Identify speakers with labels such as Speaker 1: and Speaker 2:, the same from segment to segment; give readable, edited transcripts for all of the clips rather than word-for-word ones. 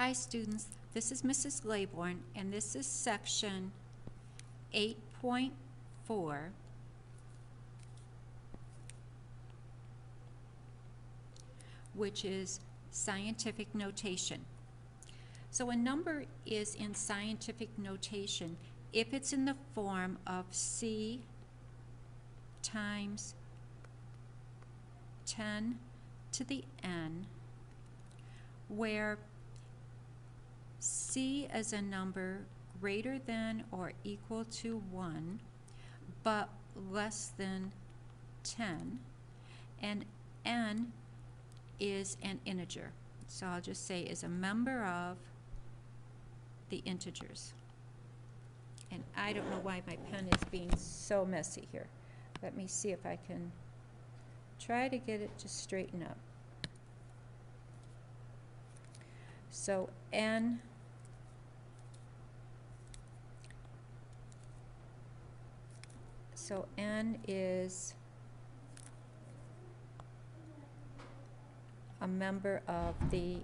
Speaker 1: Hi students, this is Mrs. Laybourne and this is section 8.4, which is scientific notation. So a number is in scientific notation if it's in the form of C times 10 to the n, where C is a number greater than or equal to 1, but less than 10, and n is an integer. So I'll just say is a member of the integers. And I don't know why my pen is being so messy here. Let me see if I can try to get it to straighten up. So n is a member of the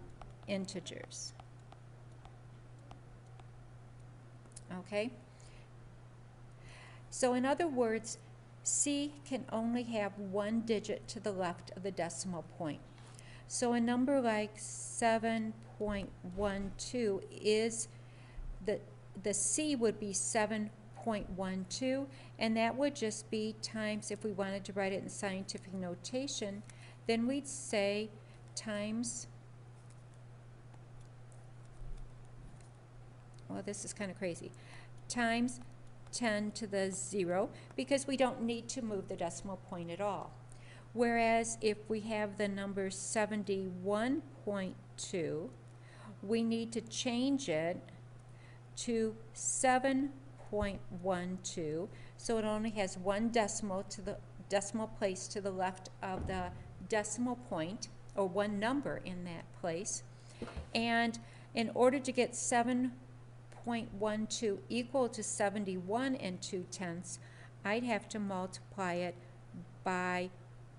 Speaker 1: integers. Okay? So in other words, C can only have one digit to the left of the decimal point. So a number like 7.12 is the C would be 7.12, and that would just be times, if we wanted to write it in scientific notation, then we'd say times, well, this is kind of crazy, times 10 to the 0, because we don't need to move the decimal point at all. Whereas if we have the number 71.2, we need to change it to 7.12, so it only has one decimal place to the left of the decimal point, or one number in that place. And in order to get 7.12 equal to 71 2/10, I'd have to multiply it by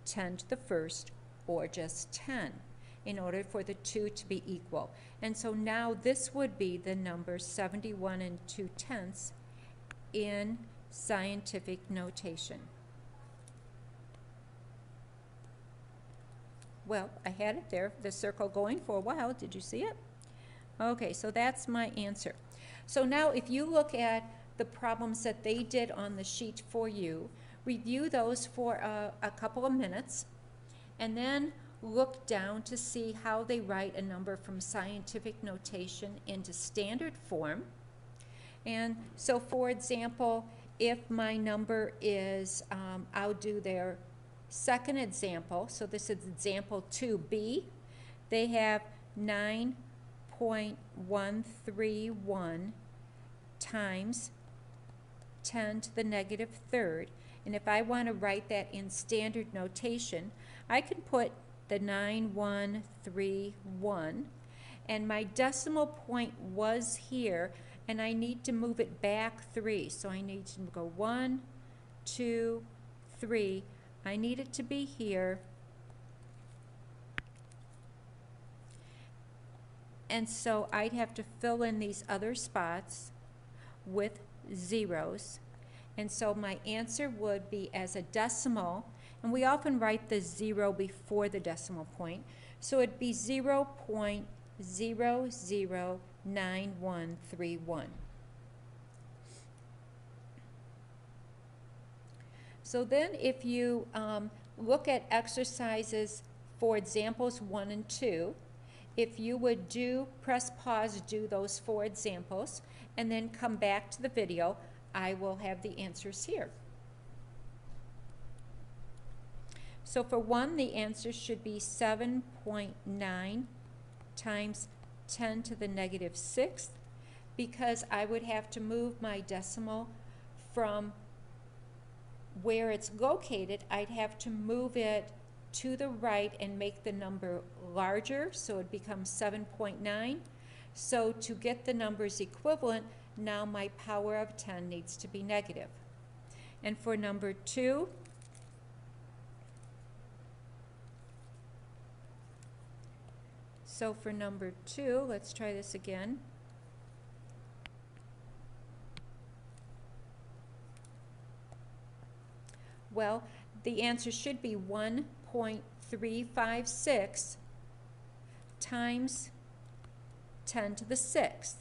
Speaker 1: 10 to the first, or just 10, in order for the two to be equal. And so now this would be the number 71 2/10 in scientific notation. Well, I had it there, the circle going for a while. Did you see it? Okay, so that's my answer. So now if you look at the problems that they did on the sheet for you, review those for a couple of minutes, and then look down to see how they write a number from scientific notation into standard form. And so, for example, if my number is, I'll do their second example. So this is example 2b. They have 9.131 times 10 to the negative third. And if I want to write that in standard notation, I can put the 9131, and my decimal point was here, and I need to move it back 3. So I need to go 1, 2, 3. I need it to be here. And so I'd have to fill in these other spots with zeros. And so my answer would be as a decimal, and we often write the 0 before the decimal point, so it'd be 0.009131. So then if you look at exercises for examples 1 and 2, if you would press pause, do those 4 examples, and then come back to the video, I will have the answers here. So for 1, the answer should be 7.9 times 10 to the negative 6th, because I would have to move my decimal from where it's located. I'd have to move it to the right and make the number larger, so it becomes 7.9. So to get the numbers equivalent, now my power of 10 needs to be negative. And for number 2, So for number 2, let's try this again. Well, the answer should be 1.356 times 10 to the 6th.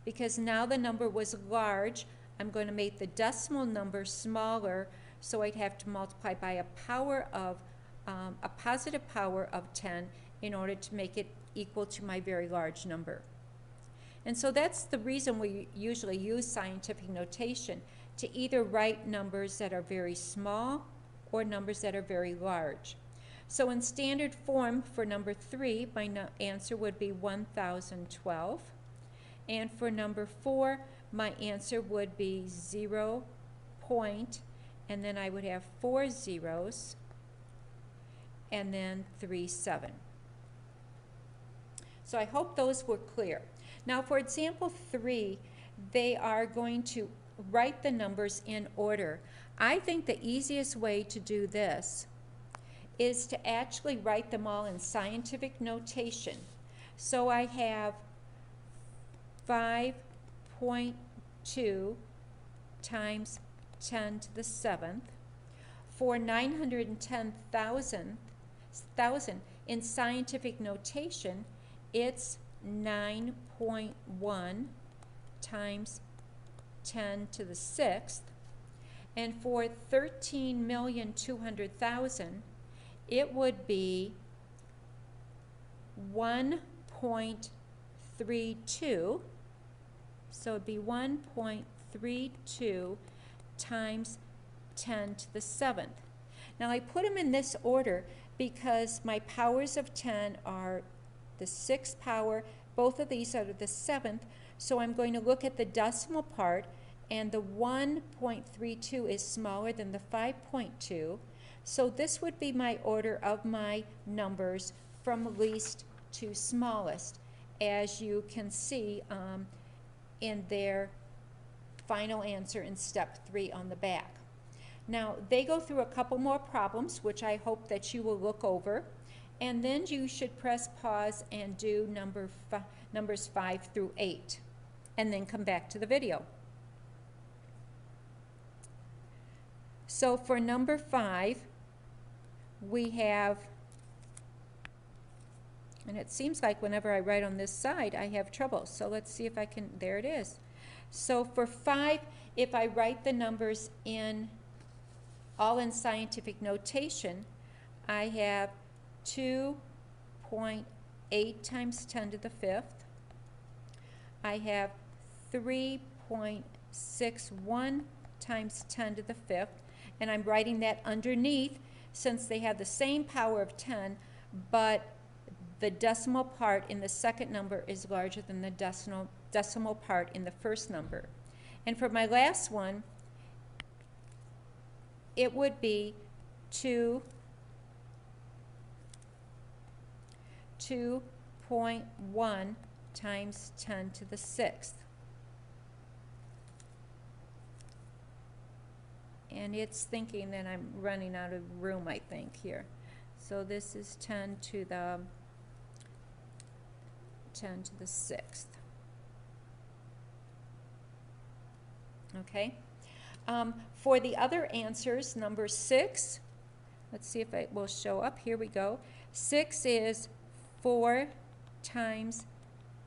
Speaker 1: Because now the number was large, I'm going to make the decimal number smaller, so I'd have to multiply by a positive power of 10 in order to make it equal to my very large number. And so that's the reason we usually use scientific notation, to either write numbers that are very small or numbers that are very large. So in standard form for number 3, my answer would be 1012. And for number 4, my answer would be 0 point, and then I would have 4 zeros, and then 37. So I hope those were clear. Now for example 3, they are going to write the numbers in order. I think the easiest way to do this is to actually write them all in scientific notation. So I have 5.2 times 10 to the 7th. For 910,000 in scientific notation, it's 9.1 times 10 to the 6th. And for 13,200,000, it would be 1.32. So it'd be 1.32 times 10 to the 7th. Now I put them in this order because my powers of 10 are the 6th power, both of these are the 7th, so I'm going to look at the decimal part, and the 1.32 is smaller than the 5.2, so this would be my order of my numbers from least to smallest, as you can see in their final answer in step 3 on the back. Now they go through a couple more problems, which I hope that you will look over, and then you should press pause and do numbers 5 through 8, and then come back to the video. So for number 5, we have, and it seems like whenever I write on this side I have trouble, so let's see if I can, there it is. So for 5, if I write the numbers all in scientific notation, I have 2.8 times 10 to the 5th. I have 3.61 times 10 to the 5th, and I'm writing that underneath since they have the same power of 10, but the decimal part in the second number is larger than the decimal part in the first number. And for my last one, it would be 2.1 times 10 to the 6th. And it's thinking that I'm running out of room, I think, here. So this is 10 to the 6th. Okay. For the other answers, number 6, let's see if it will show up. Here we go. 6 is 4 times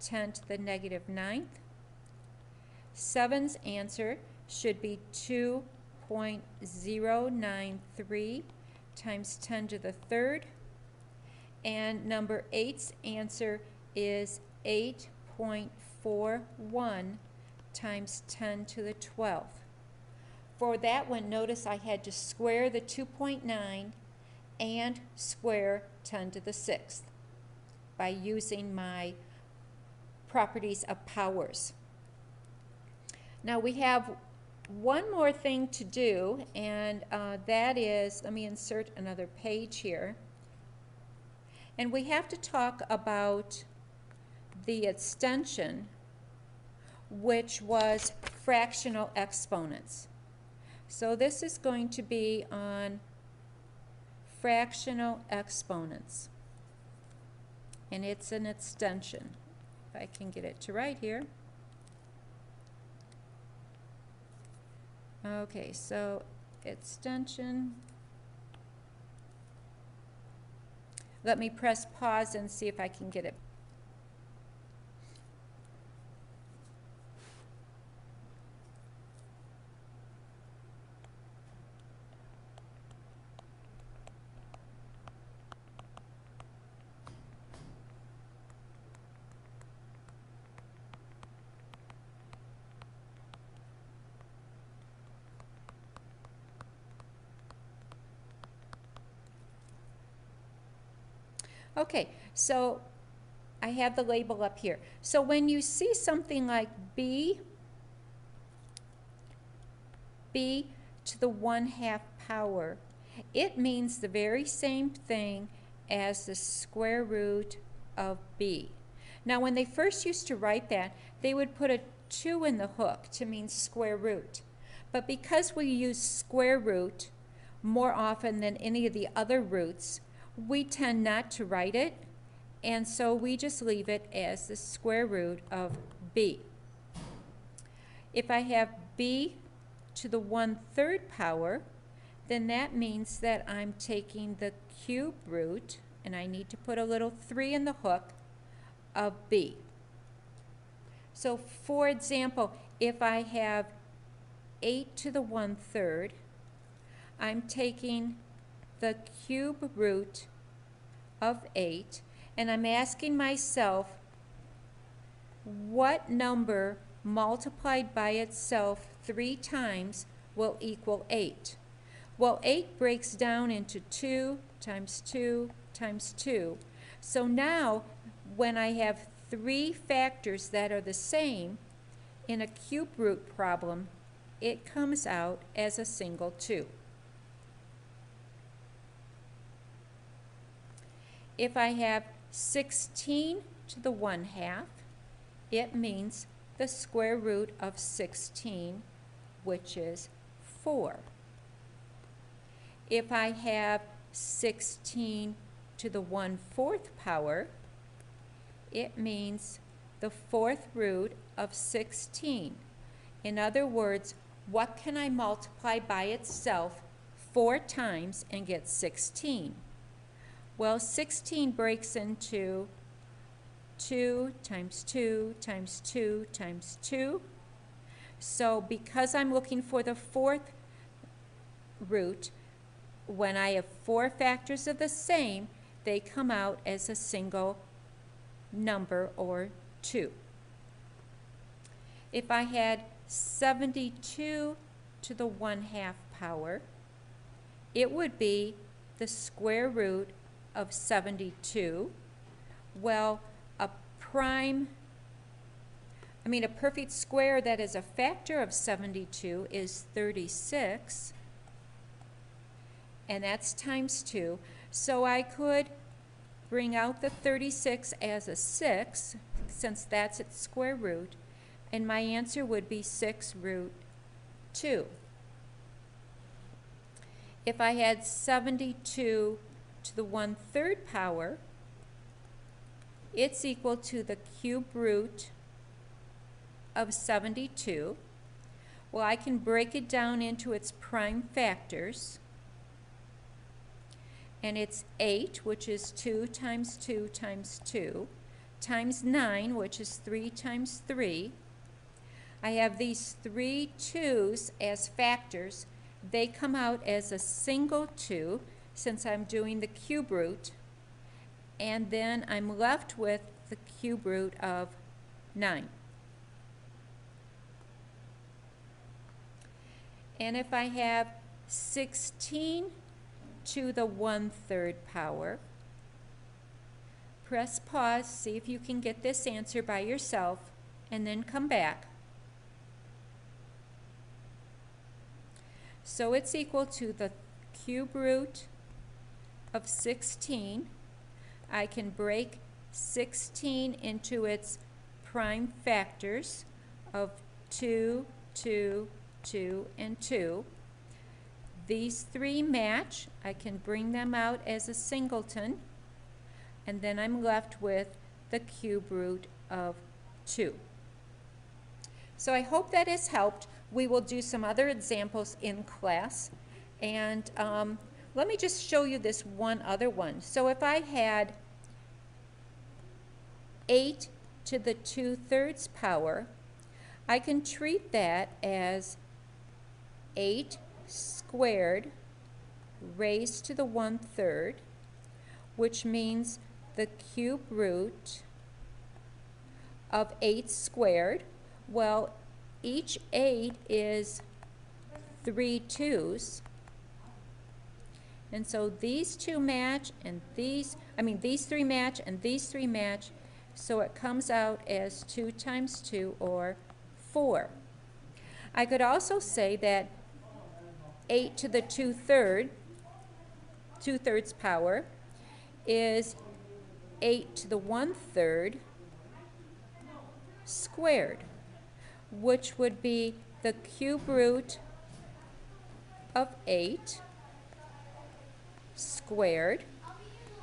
Speaker 1: 10 to the negative 9th. 7's answer should be 2.093 times 10 to the 3rd. And number 8's answer is 8.41 times 10 to the 12th. For that one, notice I had to square the 2.9 and square 10 to the 6th by using my properties of powers. Now we have one more thing to do, and that is, let me insert another page here, and we have to talk about the extension, which was fractional exponents. So this is going to be on fractional exponents. And it's an extension. If I can get it to write here. Okay, so extension. Let me press pause and see if I can get it. Okay, so I have the label up here. So when you see something like b to the 1/2 power, it means the very same thing as the square root of b. Now when they first used to write that, they would put a 2 in the hook to mean square root. But because we use square root more often than any of the other roots, we tend not to write it, and so we just leave it as the square root of b. If I have b to the 1/3 power, then that means that I'm taking the cube root, and I need to put a little 3 in the hook, of b. So for example, if I have 8 to the 1/3, I'm taking the cube root of 8, and I'm asking myself, what number multiplied by itself 3 times will equal 8? Well, 8 breaks down into 2 times 2 times 2. So now, when I have 3 factors that are the same in a cube root problem, it comes out as a single 2. If I have 16 to the 1/2, it means the square root of 16, which is 4. If I have 16 to the 1/4 power, it means the 4th root of 16. In other words, what can I multiply by itself 4 times and get 16? Well, 16 breaks into 2 times 2 times 2 times 2. So because I'm looking for the 4th root, when I have 4 factors of the same, they come out as a single number, or 2. If I had 72 to the 1/2 power, it would be the square root of 72. Well, a perfect square that is a factor of 72 is 36, and that's times 2. So I could bring out the 36 as a 6, since that's its square root, and my answer would be 6 root 2. If I had 72 to the 1/3 power, it's equal to the cube root of 72. Well, I can break it down into its prime factors, and it's 8, which is 2 times 2 times 2, times 9, which is 3 times 3. I have these 3 2's as factors. They come out as a single 2, since I'm doing the cube root, and then I'm left with the cube root of 9. And if I have 16 to the 1/3 power, press pause, see if you can get this answer by yourself, and then come back. So it's equal to the cube root of 16. I can break 16 into its prime factors of 2, 2, 2, and 2. these three match. I can bring them out as a singleton, and then I'm left with the cube root of 2. So I hope that has helped. We will do some other examples in class. And let me just show you this one other one. So if I had 8 to the 2/3 power, I can treat that as 8 squared raised to the 1/3, which means the cube root of 8 squared. Well, each 8 is 3 2s. And so these two match, and these three match, and these three match. So it comes out as 2 times 2, or 4. I could also say that 8 to the 2/3 power is 8 to the 1/3 squared, which would be the cube root of 8 squared,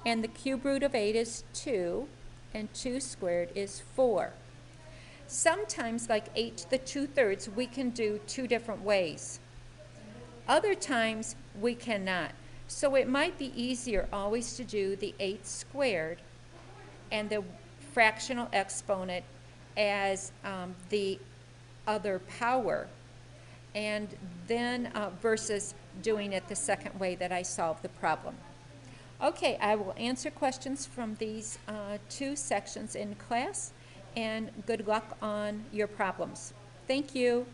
Speaker 1: and the cube root of 8 is 2, and 2 squared is 4. Sometimes, like 8 to the 2/3, we can do two different ways. Other times, we cannot. So it might be easier always to do the 8 squared and the fractional exponent as the other power, and then versus doing it the second way that I solved the problem. Okay, I will answer questions from these two sections in class, and good luck on your problems. Thank you.